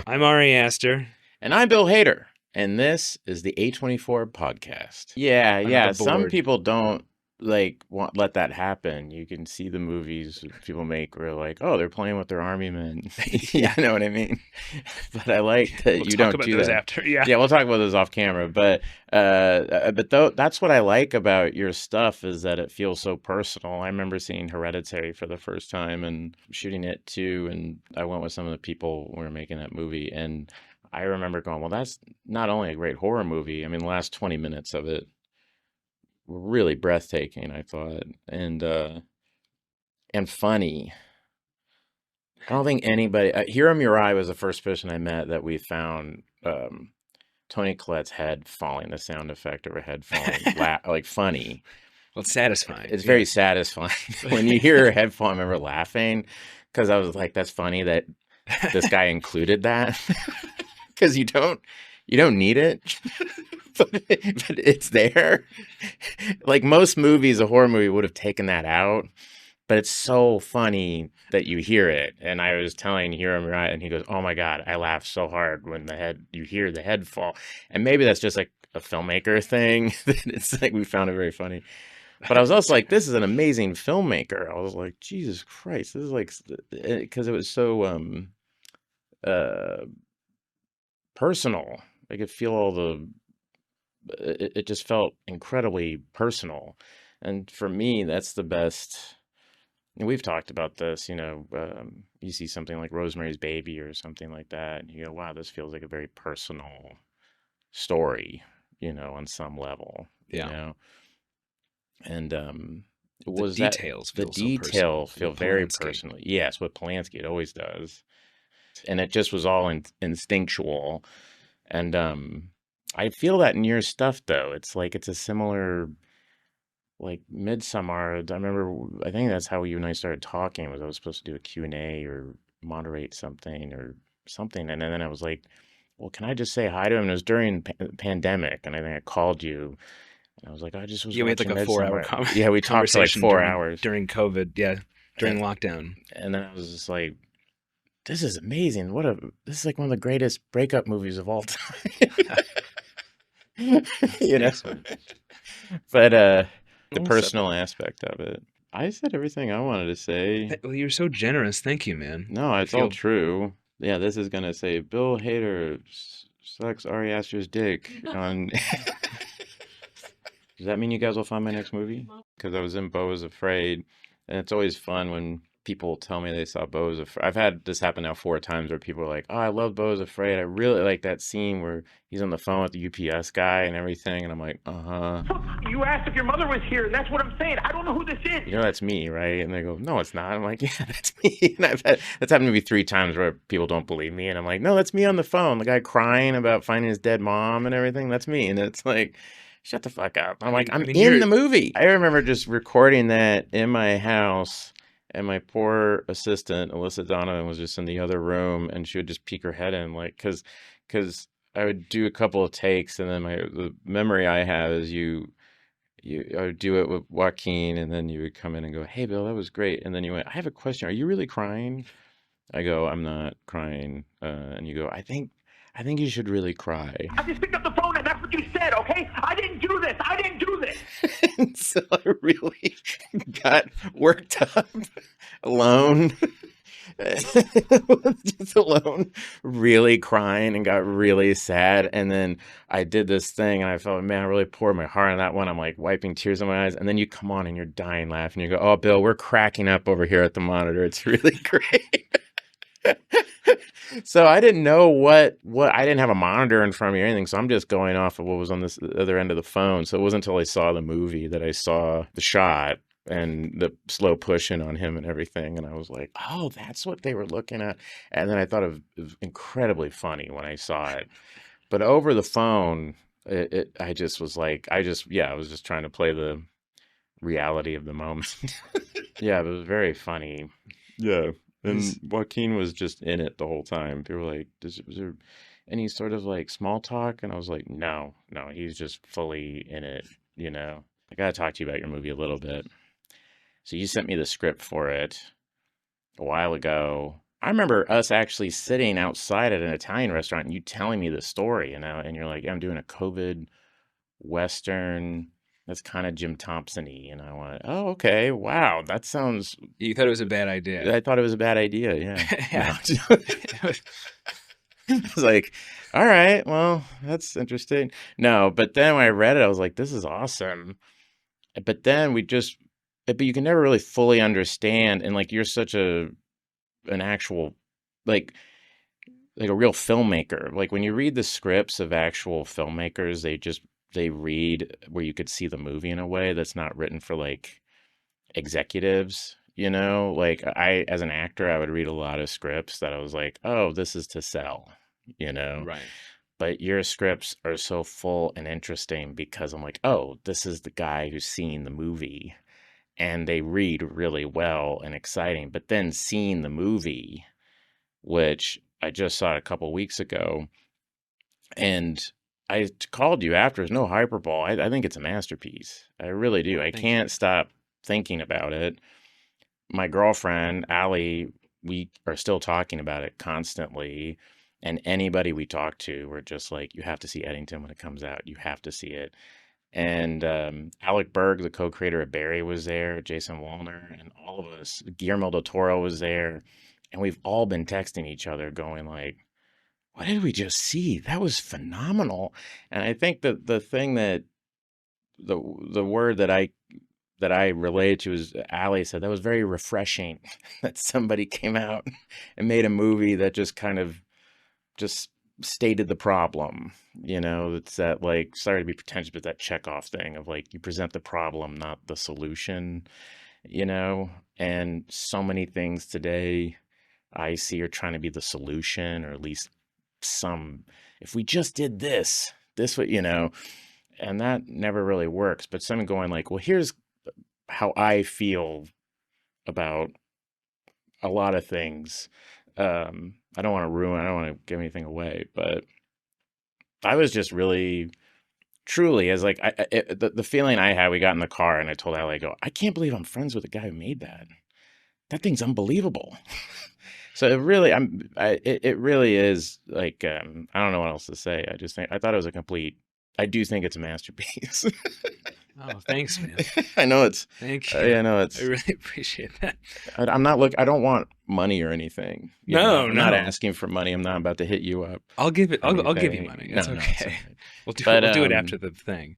I'm Ari Aster. And I'm Bill Hader. And this is the A24 Podcast. Yeah. Some people don't let that happen. You can see the movies people make where like, oh, they're playing with their army men. You know what I mean? But I like that We'll you talk don't about do those that. after. Yeah, we'll talk about those off camera. But that's what I like about your stuff is that it feels so personal. I remember seeing Hereditary for the first time and shooting it too. And I went with some of the people who were making that movie. And I remember going, well, that's not only a great horror movie. I mean, the last 20 minutes of it were really breathtaking, I thought, and funny. I don't think anybody. Hiro Murai was the first person I met that we found Toni Collette's head falling, the sound effect of her head falling, like funny. Well, it's satisfying. It's very satisfying when you hear her head fall. I remember laughing because I was like, "That's funny that this guy included that." Because you don't need it, but it's there. Like most movies, a horror movie would have taken that out, but it's so funny that you hear it. And I was telling Hiro Murai, and he goes, "Oh my God, I laughed so hard when you hear the head fall." And maybe that's just like a filmmaker thing. It's like we found it very funny. But I was also like, this is an amazing filmmaker. I was like, Jesus Christ, this is like, because it was so personal. I could feel all it just felt incredibly personal. And for me, that's the best. And we've talked about this, you see something like Rosemary's Baby or something like that, and you go, wow, this feels like a very personal story, on some level, And the details feel very personal. Yes, with Polanski, it always does. And it just was all instinctual. And I feel that in your stuff, though. It's like it's a similar, like Midsommar. I think that's how you and I started talking, was I was supposed to do a Q&A or moderate something or something. And then I was like, well, can I just say hi to him? And it was during pandemic, and I think I called you. And I was like, I just was we had like a 4-hour conversation. Yeah, we talked for like 4 hours. During COVID, during lockdown. And then I was just like, this is amazing. This is like one of the greatest breakup movies of all time. But the personal aspect of it. I said everything I wanted to say. Well, you're so generous. Thank you, man. No, it's all true. Yeah, this is going to say Bill Hader sucks Ari Aster's dick on... Does that mean you guys will find my next movie? Because I was in Beau is Afraid, and it's always fun when people tell me they saw Beau is Afraid. I've had this happen now 4 times where people are like, oh, I love Beau is Afraid. I really like that scene where he's on the phone with the UPS guy and everything. And I'm like, uh-huh. You asked if your mother was here, and that's what I'm saying. I don't know who this is. That's me, right? And they go, no, it's not. I'm like, yeah, that's me. And that's happened to me 3 times where people don't believe me. And I'm like, no, that's me on the phone. The guy crying about finding his dead mom and everything. That's me. And it's like... shut the fuck up. I'm in the movie. I remember just recording that in my house, and my poor assistant, Alyssa Donovan, was just in the other room, and she would just peek her head in, like, because I would do a couple of takes, and then the memory I have is I would do it with Joaquin, and then you would come in and go, hey, Bill, that was great. And then you went, I have a question. Are you really crying? I go, I'm not crying. And you go, I think you should really cry. I just picked up the phone and that's what you said, okay? I didn't do this. And so I really got worked up alone. Just alone, really crying, and got really sad. And then I did this thing, and I felt, man, I really poured my heart on that one. I'm like wiping tears in my eyes. And then you come on and you're dying laughing. You go, oh, Bill, we're cracking up over here at the monitor. It's really great. So I didn't know what I didn't have a monitor in front of me or anything, so I'm just going off of what was on this other end of the phone. So it wasn't until I saw the movie that I saw the shot and the slow pushing on him and everything, and I was like, oh, that's what they were looking at. And then I thought it was incredibly funny when I saw it. But over the phone, I just was like, I was just trying to play the reality of the moment. Yeah, it was very funny. Yeah. And Joaquin was just in it the whole time. People were like, was there any sort of like small talk? And I was like, no, he's just fully in it, I got to talk to you about your movie a little bit. So you sent me the script for it a while ago. I remember us actually sitting outside at an Italian restaurant and you telling me the story, and you're like, I'm doing a COVID Western that's kind of Jim Thompson-y. And I went, oh, okay, wow, that sounds... You thought it was a bad idea. I thought it was a bad idea, yeah. Yeah. I was like, all right, well, that's interesting. No, but then when I read it, I was like, this is awesome. But then but you can never really fully understand. And like, you're such an actual, like a real filmmaker. Like when you read the scripts of actual filmmakers, they read where you could see the movie in a way that's not written for like executives. Like as an actor, I would read a lot of scripts that I was like, oh, this is to sell, Right. But your scripts are so full and interesting because I'm like, oh, this is the guy who's seen the movie, and they read really well and exciting. But then seeing the movie, which I just saw it a couple weeks ago, and I called you after. There's no hyperbole. I think it's a masterpiece. I really do. I can't stop thinking about it. My girlfriend, Allie, we are still talking about it constantly. And anybody we talk to, we're just like, you have to see Eddington when it comes out. You have to see it. And Alec Berg, the co-creator of Barry, was there. Jason Wallner, and all of us. Guillermo del Toro was there. And we've all been texting each other going like, what did we just see? That was phenomenal. And I think that the thing that the word that I related to is Allie said that was very refreshing that somebody came out and made a movie that just kind of just stated the problem. It's that, like, sorry to be pretentious, but that Chekhov thing of like, you present the problem, not the solution, and so many things today I see are trying to be the solution, or at least if we just did this would, and that never really works. But someone going like, well, here's how I feel about a lot of things. I don't want to give anything away, but I was just really, truly, as like, the feeling I had, we got in the car and I told Allie, I go, I can't believe I'm friends with the guy who made that. That thing's unbelievable. So it really, it really is like, I don't know what else to say. I thought it was I do think it's a masterpiece. Oh, thanks, man. I know it's. Thank you. I know it's. I really appreciate that. I'm not I don't want money or anything. I'm not asking for money. I'm not about to hit you up. I'll give you money. It's okay. Right. We'll do it after the thing.